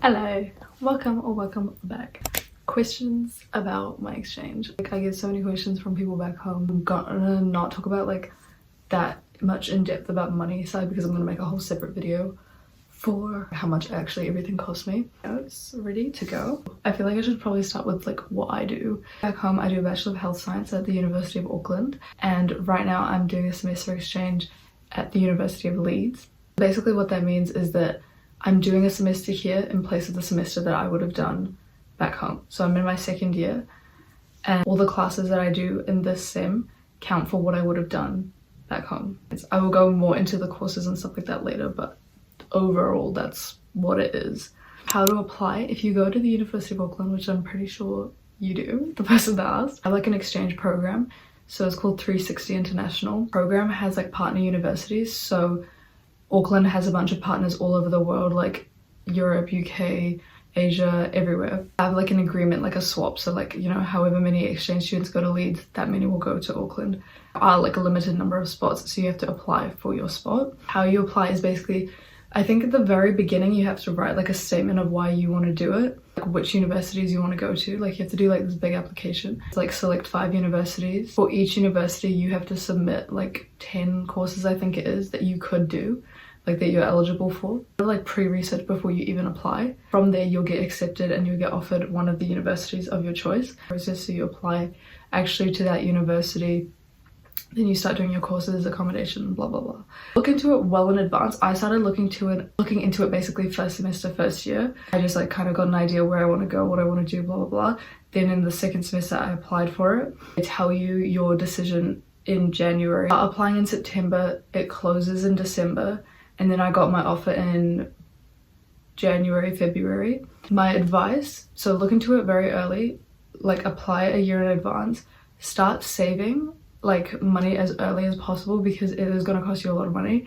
Hello, welcome back. Questions about my exchange. Like, I get so many questions from people back home. I'm gonna not talk about like that much in depth about the money side because I'm gonna make a whole separate video for how much actually everything cost me. It's ready to go. I feel like I should probably start with like what I do. Back home I do a Bachelor of Health Science at the University of Auckland, and right now I'm doing a semester exchange at the University of Leeds. Basically what that means is that I'm doing a semester here in place of the semester that I would have done back home. So I'm in my second year and all the classes that I do in this sem count for what I would have done back home. I will go more into the courses and stuff like that later, but overall that's what it is. How to apply: if you go to the University of Auckland, which I'm pretty sure you do, the person that asked, I have like an exchange program. So it's called 360 International. Program has like partner universities. So Auckland has a bunch of partners all over the world, like Europe, UK, Asia, everywhere. I have like an agreement, like a swap. So like, you know, however many exchange students go to Leeds, that many will go to Auckland. Like a limited number of spots, so you have to apply for your spot. How you apply is basically, I think at the very beginning you have to write like a statement of why you want to do it, like which universities you want to go to. Like you have to do like this big application. It's like select 5 universities. For each university you have to submit like 10 courses, I think it is, that you could do, like that you're eligible for. Like pre-research before you even apply. From there you'll get accepted and you'll get offered one of the universities of your choice. So you apply actually to that university, then you start doing your courses, accommodation, blah blah blah. Look into it well in advance. I started looking into it basically first semester, first year. I just like kind of got an idea where I want to go, what I want to do, blah blah blah. Then in the second semester I applied for it. They tell you your decision in January. Applying in September, it closes in December, and then I got my offer in January, February. My advice: so look into it very early, like apply a year in advance, start saving like money as early as possible because it is going to cost you a lot of money.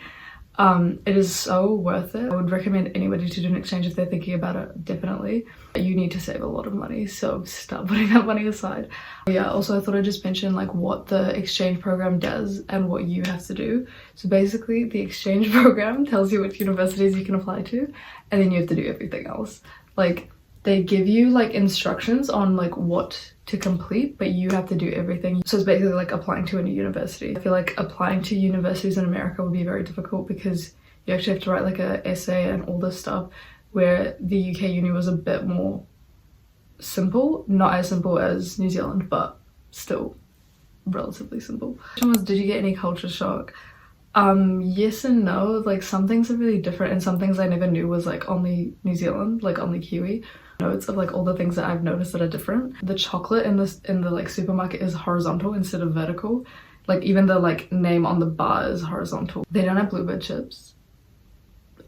It is so worth it. I would recommend anybody to do an exchange if they're thinking about it, definitely. You need to save a lot of money, so start putting that money aside. Yeah, also I thought I'd just mention like what the exchange program does and what you have to do. So basically the exchange program tells you which universities you can apply to, and then you have to do everything else. Like they give you like instructions on like what to complete, but you have to do everything. So it's basically like applying to a new university. I feel like applying to universities in America would be very difficult because you actually have to write like an essay and all this stuff, where the UK uni was a bit more simple. Not as simple as New Zealand, but still relatively simple. Question was, did you get any culture shock? Yes and no. Like some things are really different and some things I never knew was like only New Zealand, like only Kiwi. Notes of like all the things that I've noticed that are different. The chocolate in the like supermarket is horizontal instead of vertical. Like even the like name on the bar is horizontal. They don't have Bluebird chips.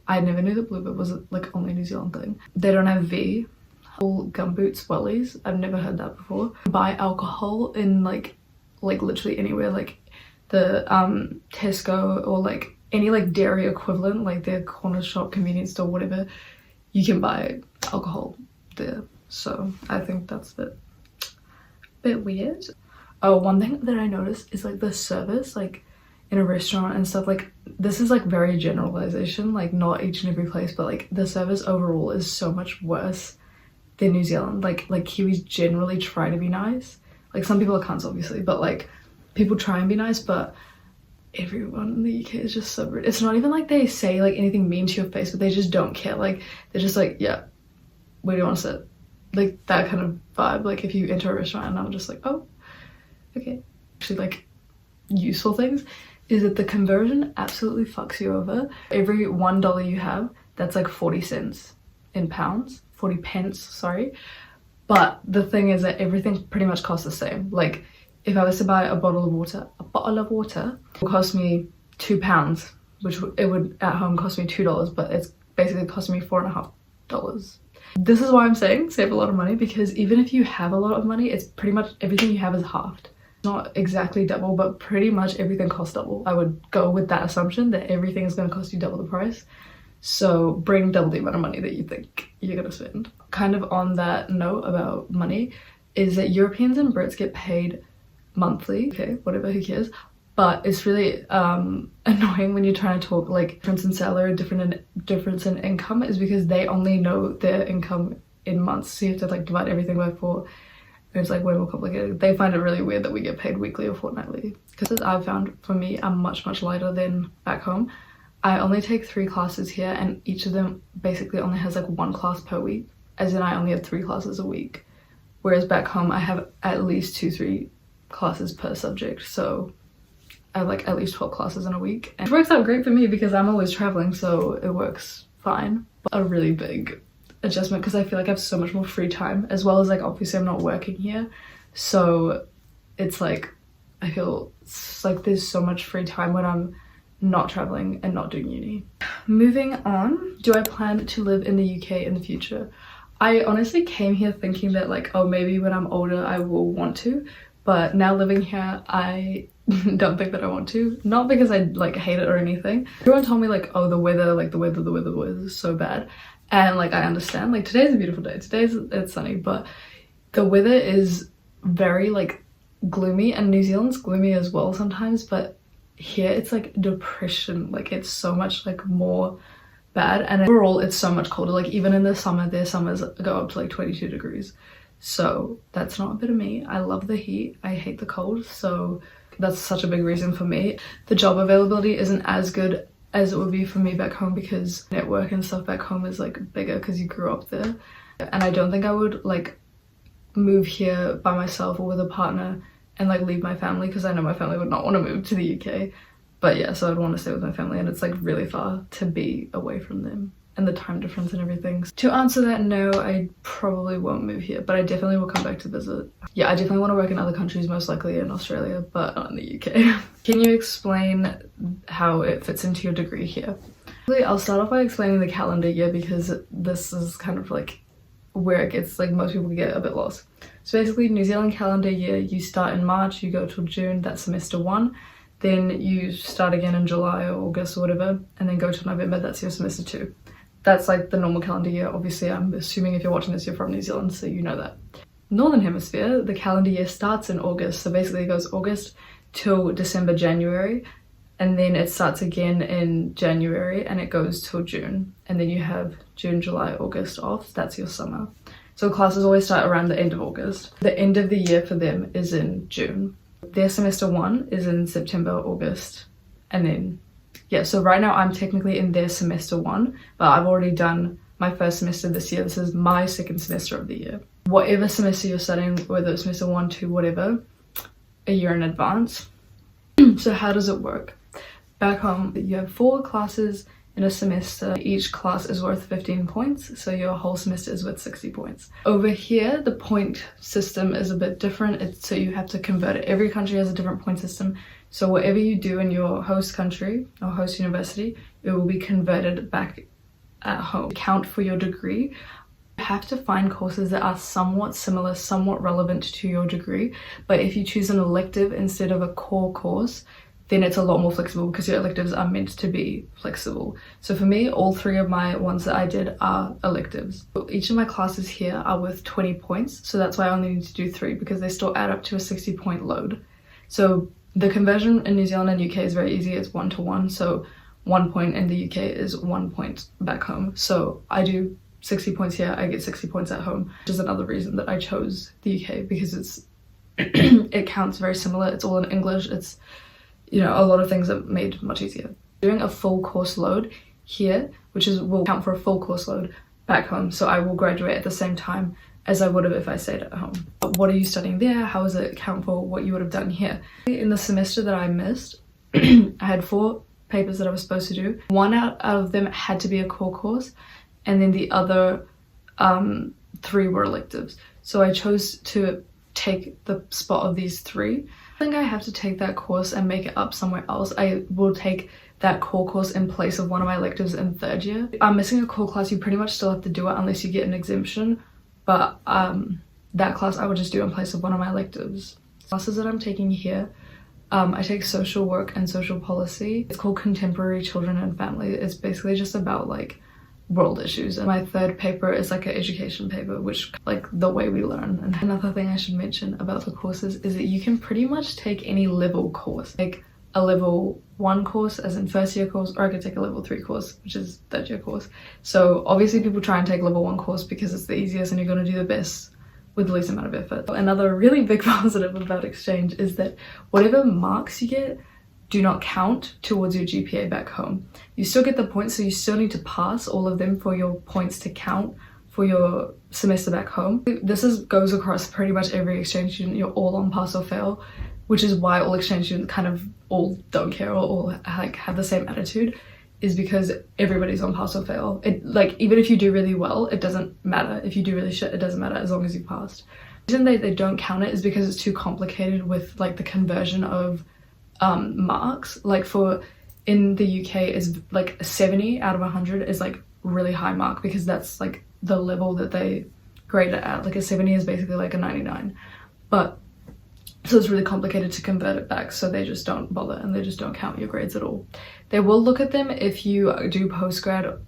I never knew that Bluebird was like only a New Zealand thing. They don't have V. Whole gumboots, wellies. I've never heard that before. Buy alcohol in like literally anywhere, like the Tesco or like any like dairy equivalent, like their corner shop, convenience store, whatever. You can buy alcohol there. So I think that's a bit weird. Oh, one thing that I noticed is like the service, like in a restaurant and stuff, like this is like very generalization, like not each and every place, but like the service overall is so much worse than New Zealand. Like Kiwis generally try to be nice. Like some people are cunts obviously, but like people try and be nice, but everyone in the UK is just so rude. It's not even like they say like anything mean to your face, but they just don't care. Like they're just like, yeah, where do you want to sit? Like that kind of vibe. Like if you enter a restaurant and I'm just like, oh, okay. Actually, like useful things is that the conversion absolutely fucks you over. Every $1 you have, that's like 40 cents in pounds, 40 pence, sorry. But the thing is that everything pretty much costs the same. Like if I was to buy a bottle of water it would cost me £2, which it would at home cost me $2, but it's basically costing me $4.50. This is why I'm saying save a lot of money, because even if you have a lot of money, it's pretty much everything you have is halved. Not exactly double, but pretty much everything costs double. I would go with that assumption that everything is going to cost you double the price. So bring double the amount of money that you think you're going to spend. Kind of on that note about money is that Europeans and Brits get paid monthly. Okay, whatever, who cares? but it's really annoying when you're trying to talk like difference in salary, difference in income, is because they only know their income in months, so you have to like divide everything by 4. It's like way more complicated. They find it really weird that we get paid weekly or fortnightly, because I've found for me I'm much lighter than back home. I only take 3 classes here, and each of them basically only has like 1 class per week, as in I only have 3 classes a week, whereas back home I have at least 2-3 classes per subject, so I have like at least 12 classes in a week. And it works out great for me because I'm always traveling, so it works fine. But a really big adjustment because I feel like I have so much more free time, as well as like obviously I'm not working here, so it's like I feel like there's so much free time when I'm not traveling and not doing uni. Moving on, do I plan to live in the UK in the future? I honestly came here thinking that like, oh, maybe when I'm older I will want to, but now living here I don't think that I want to. Not because I like hate it or anything. Everyone told me like, oh, the weather is so bad, and like I understand, like today's a beautiful day, it's sunny, but the weather is very like gloomy, and New Zealand's gloomy as well sometimes, but here it's like depression, like it's so much like more bad, and overall it's so much colder. Like even in the summer, their summers go up to like 22 degrees, so that's not a bit of me. I love the heat, I hate the cold, so that's such a big reason for me. The job availability isn't as good as it would be for me back home, because network and stuff back home is like bigger because you grew up there, and I don't think I would like move here by myself or with a partner and like leave my family, because I know my family would not want to move to the UK. But yeah, so I'd want to stay with my family, and it's like really far to be away from them, and the time difference and everything. To answer that, no, I probably won't move here, but I definitely will come back to visit. Yeah, I definitely want to work in other countries, most likely in Australia, but not in the UK. Can you explain how it fits into your degree here? I'll start off by explaining the calendar year, because this is kind of like where it gets like most people get a bit lost. So basically, New Zealand calendar year, you start in March, you go till June, that's semester 1. Then you start again in July or August or whatever, and then go to November, that's your semester 2. That's like the normal calendar year. Obviously, I'm assuming if you're watching this, you're from New Zealand, so you know that. Northern Hemisphere, the calendar year starts in August, so basically it goes August till December, January, and then it starts again in January and it goes till June, and then you have June, July, August off. That's your summer. So classes always start around the end of August. The end of the year for them is in June. Their semester 1 is in September, August, and then yeah, so right now I'm technically in their semester 1, but I've already done my first semester this year. This is my second semester of the year. Whatever semester you're studying, whether it's semester 1, 2, whatever, a year in advance. So how does it work? Back home, you have 4 classes in a semester. Each class is worth 15 points, so your whole semester is worth 60 points. Over here, the point system is a bit different. So you have to convert it. Every country has a different point system. So whatever you do in your host country or host university, it will be converted back at home. Count for your degree. You have to find courses that are somewhat similar, somewhat relevant to your degree. But if you choose an elective instead of a core course, then it's a lot more flexible, because your electives are meant to be flexible. So for me, all 3 of my ones that I did are electives. Each of my classes here are worth 20 points, so that's why I only need to do 3, because they still add up to a 60-point load. So the conversion in New Zealand and UK is very easy. It's 1-to-1, so 1 point in the UK is 1 point back home. So I do 60 points here, I get 60 points at home, which is another reason that I chose the UK, because it's it counts very similar. It's all in English. It's, you know, a lot of things are made much easier. Doing a full course load here, which is will count for a full course load back home, so I will graduate at the same time as I would have if I stayed at home. But what are you studying there? How does it count for what you would have done here? In the semester that I missed, I had 4 papers that I was supposed to do. 1 out of them had to be a core course, and then the other 3 were electives. So I chose to take the spot of these 3. I think I have to take that course and make it up somewhere else. I will take that core course in place of one of my electives in 3rd year. I'm missing a core class. You pretty much still have to do it unless you get an exemption, but that class I would just do in place of one of my electives. Classes that I'm taking here, I take social work and social policy. It's called Contemporary Children and Family. It's basically just about like world issues, and my 3rd paper is like an education paper, which like the way we learn. And another thing I should mention about the courses is that you can pretty much take any level course. Like a level 1 course, as in first year course, or I could take a level 3 course, which is third year course. So obviously people try and take level 1 course because it's the easiest and you're going to do the best with the least amount of effort. Another really big positive about exchange is that whatever marks you get do not count towards your GPA back home. You still get the points, so you still need to pass all of them for your points to count for your semester back home. This goes across pretty much every exchange student. You're all on pass or fail, which is why all exchange students kind of all don't care or all like have the same attitude, is because everybody's on pass or fail. It, like, even if you do really well, it doesn't matter. If you do really shit, it doesn't matter as long as you passed. The reason they don't count it is because it's too complicated with like the conversion of marks. Like in the UK is like a 70 out of 100 is like really high mark, because that's like the level that they grade it at. Like a 70 is basically like a 99, but so it's really complicated to convert it back, so they just don't bother and they just don't count your grades at all. They will look at them if you do postgrad.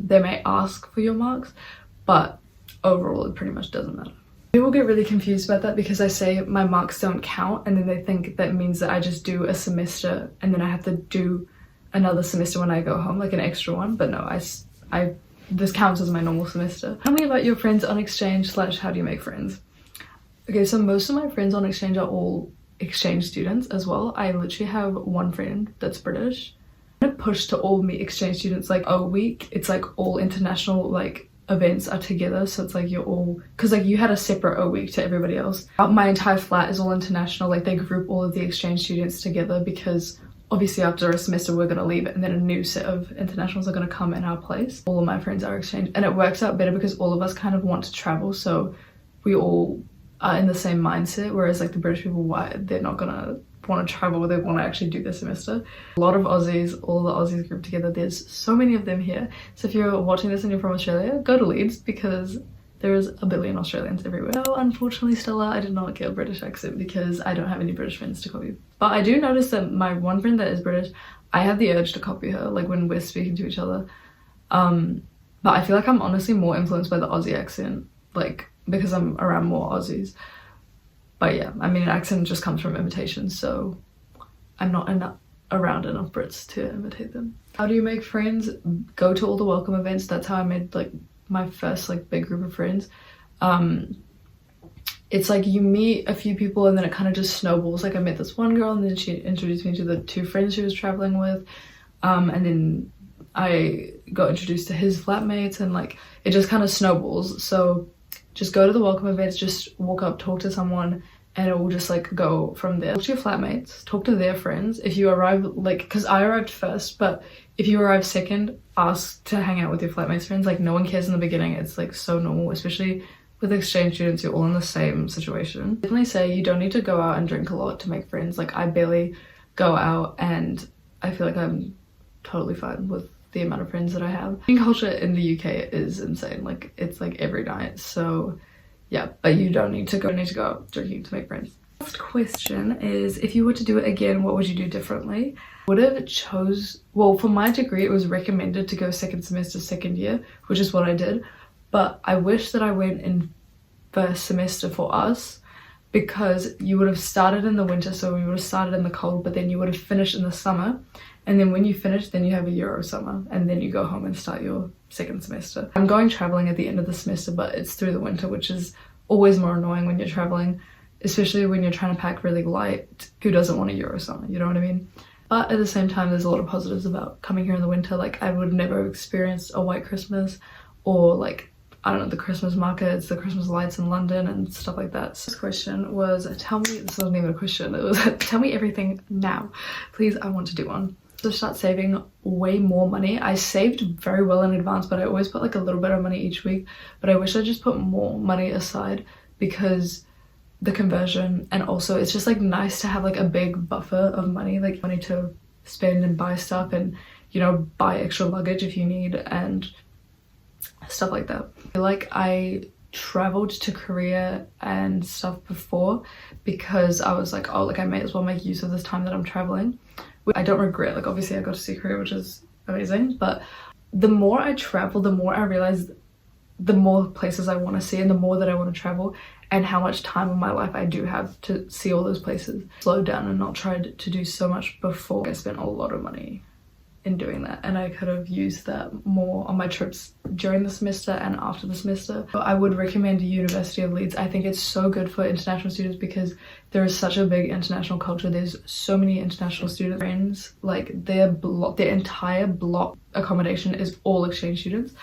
They may ask for your marks, but overall it pretty much doesn't matter. People get really confused about that because I say my marks don't count, and then they think that means that I just do a semester and then I have to do another semester when I go home, like an extra one. But no, this counts as my normal semester. Tell me about your friends on exchange / how do you make friends? Okay, so most of my friends on exchange are all exchange students as well. I literally have one friend that's British. I'm gonna push to all meet exchange students like a week. It's like all international like events are together, so it's like you're all, because like you had a separate O week to everybody else. My entire flat is all international. Like they group all of the exchange students together because obviously after a semester we're going to leave and then a new set of internationals are going to come in our place. All of my friends are exchange, and it works out better because all of us kind of want to travel, so we all are in the same mindset, whereas like the British people, why they're not gonna want to travel, they want to actually do their semester. A lot of Aussies, all the Aussies grouped together. There's so many of them here, so if you're watching this and you're from Australia, go to Leeds because there is a billion Australians everywhere. So unfortunately, Stella, I did not get a British accent because I don't have any British friends to copy. But I do notice that my one friend that is British, I have the urge to copy her, like when we're speaking to each other. But I feel like I'm honestly more influenced by the Aussie accent, like because I'm around more Aussies. But yeah, I mean, an accent just comes from imitation, so I'm not around enough Brits to imitate them. How do you make friends? Go to all the welcome events. That's how I made like my first like big group of friends. It's like you meet a few people and then it kind of just snowballs. Like I met this one girl and then she introduced me to the 2 friends she was traveling with, and then I got introduced to his flatmates, and like it just kind of snowballs. So just go to the welcome events, just walk up, talk to someone, and it will just like go from there. Talk to your flatmates, talk to their friends. If you arrive, like, because I arrived first, but if you arrive second, ask to hang out with your flatmates' friends. Like no one cares in the beginning. It's like so normal, especially with exchange students, you're all in the same situation. Definitely say you don't need to go out and drink a lot to make friends. Like I barely go out and I feel like I'm totally fine with the amount of friends that I have. Drinking culture in the UK is insane. Like it's like every night. So yeah, but you don't need to go out drinking to make friends. Last question is, if you were to do it again, what would you do differently? Would have well, for my degree it was recommended to go second semester, second year, which is what I did. But I wish that I went in first semester for us, because you would have started in the winter, so we would have started in the cold, but then you would have finished in the summer. And then when you finish, then you have a Euro summer, and then you go home and start your second semester. I'm going traveling at the end of the semester, but it's through the winter, which is always more annoying when you're traveling, especially when you're trying to pack really light. Who doesn't want a Euro summer, you know what I mean? But at the same time, there's a lot of positives about coming here in the winter. Like I would never have experienced a white Christmas, or like, I don't know, the Christmas markets, the Christmas lights in London and stuff like that. So this question was, this wasn't even a question, it was tell me everything now. Please, I want to do one. To start saving way more money. I saved very well in advance, but I always put like a little bit of money each week, but I wish I just put more money aside because the conversion, and also it's just like nice to have like a big buffer of money, like money to spend and buy stuff, and you know, buy extra luggage if you need and stuff like that. Like I traveled to Korea and stuff before because I was like, oh, like I may as well make use of this time that I'm traveling. I don't regret, like obviously I got to see Korea, which is amazing, but the more I travel, the more I realized the more places I want to see and the more that I want to travel, and how much time in my life I do have to see all those places. Slow down and not try to do so much before. I spent a lot of money in doing that, and I could have used that more on my trips during the semester and after the semester. But I would recommend University of Leeds. I think it's so good for international students because there is such a big international culture. There's so many international student friends, like their entire block accommodation is all exchange students,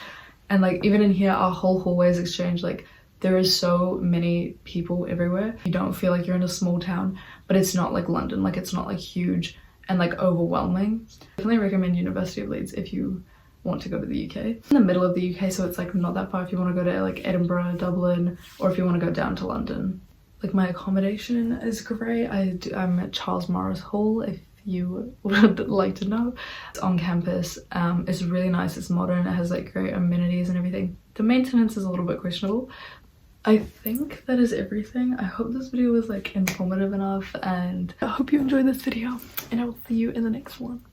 and like even in here our whole hallway is exchange. Like there is so many people everywhere. You don't feel like you're in a small town, but it's not like London. Like it's not like huge and like overwhelming. Definitely recommend University of Leeds if you want to go to the UK. In the middle of the UK, so it's like not that far if you want to go to like Edinburgh, Dublin, or if you want to go down to London. Like my accommodation is great. I'm at Charles Morris Hall if you would like to know. It's on campus. It's really nice, it's modern, it has like great amenities and everything. The maintenance is a little bit questionable. I think that is everything. I hope this video was like informative enough, and I hope you enjoyed this video, and I will see you in the next one.